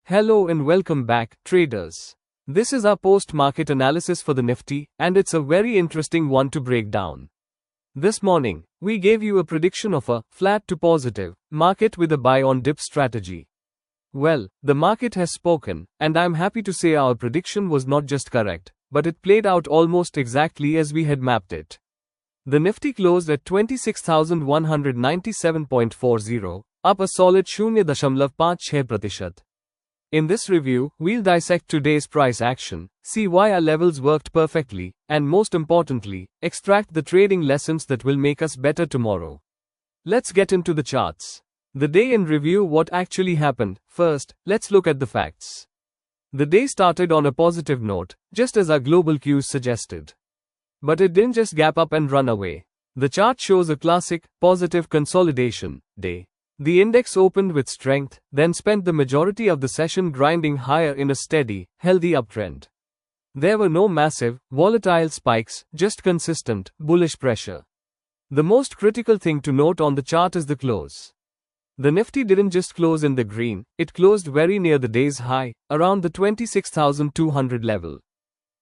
Hello and welcome back, traders. This is our post-market analysis for the Nifty, and it's a very interesting one to break down. This morning, we gave you a prediction of a flat to positive market with a buy on dip strategy. Well, the market has spoken, and I'm happy to say our prediction was not just correct, but it played out almost exactly as we had mapped it. The Nifty closed at 26,197.40, up a solid 0.56%. In this review, we'll dissect today's price action, see why our levels worked perfectly, and most importantly, extract the trading lessons that will make us better tomorrow. Let's get into the charts. The day in review. What actually happened? First, let's look at the facts. The day started on a positive note, just as our global cues suggested. But it didn't just gap up and run away. The chart shows a classic, positive consolidation day. The index opened with strength, then spent the majority of the session grinding higher in a steady, healthy uptrend. There were no massive, volatile spikes, just consistent, bullish pressure. The most critical thing to note on the chart is the close. The Nifty didn't just close in the green, it closed very near the day's high, around the 26,200 level.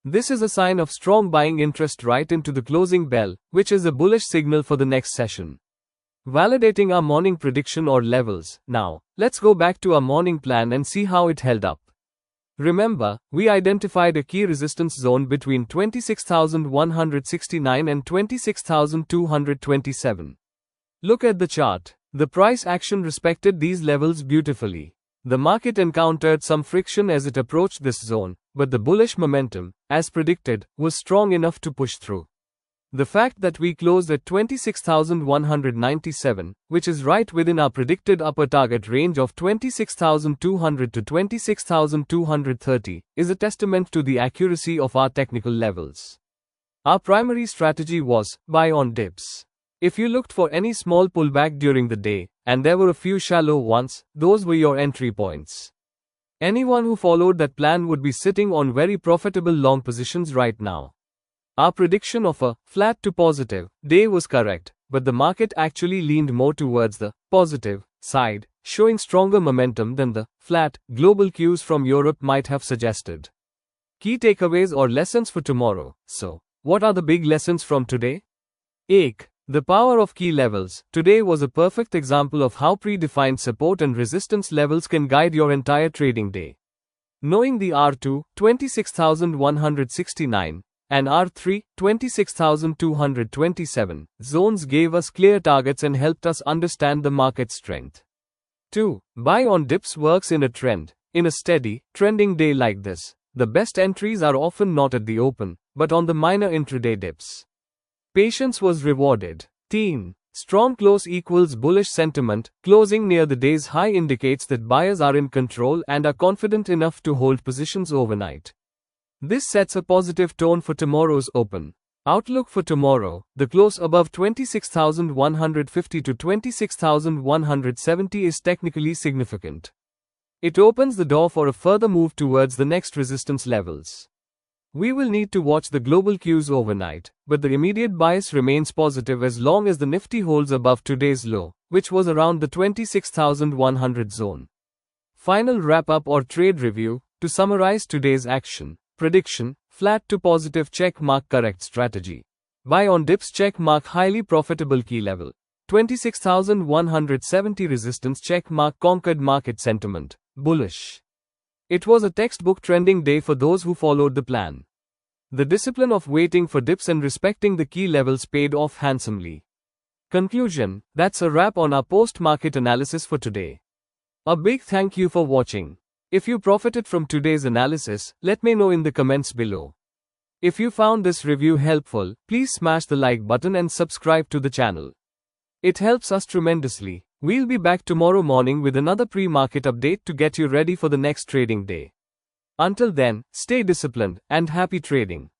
This is a sign of strong buying interest right into the closing bell, which is a bullish signal for the next session. Validating our morning prediction or levels. Now, let's go back to our morning plan and see how it held up. Remember, we identified a key resistance zone between 26,169 and 26,227. Look at the chart. The price action respected these levels beautifully. The market encountered some friction as it approached this zone, but the bullish momentum, as predicted, was strong enough to push through. The fact that we closed at 26,197, which is right within our predicted upper target range of 26,200 to 26,230, is a testament to the accuracy of our technical levels. Our primary strategy was buy on dips. If you looked for any small pullback during the day, and there were a few shallow ones, those were your entry points. Anyone who followed that plan would be sitting on very profitable long positions right now. Our prediction of a flat to positive day was correct, but the market actually leaned more towards the positive side, showing stronger momentum than the flat global cues from Europe might have suggested. Key takeaways or lessons for tomorrow. So, what are the big lessons from today? 1. The power of key levels. Today was a perfect example of how predefined support and resistance levels can guide your entire trading day. Knowing the R2, 26,169, and R3, 26,227, zones gave us clear targets and helped us understand the market's strength. 2. Buy on dips works in a trend. In a steady, trending day like this, the best entries are often not at the open, but on the minor intraday dips. Patience was rewarded. Strong close equals bullish sentiment. Closing near the day's high indicates that buyers are in control and are confident enough to hold positions overnight. This sets a positive tone for tomorrow's open. Outlook for tomorrow. The close above 26,150 to 26,170 is technically significant. It opens the door for a further move towards the next resistance levels. We will need to watch the global cues overnight, but the immediate bias remains positive as long as the Nifty holds above today's low, which was around the 26,100 zone. Final wrap-up or trade review. To summarize today's action. Prediction, flat to positive check mark correct strategy. Buy on dips check mark highly profitable key level. 26,170 resistance check mark conquered market sentiment, bullish. It was a textbook trending day for those who followed the plan. The discipline of waiting for dips and respecting the key levels paid off handsomely. Conclusion, that's a wrap on our post-market analysis for today. A big thank you for watching. If you profited from today's analysis, let me know in the comments below. If you found this review helpful, please smash the like button and subscribe to the channel. It helps us tremendously. We'll be back tomorrow morning with another pre-market update to get you ready for the next trading day. Until then, stay disciplined and happy trading.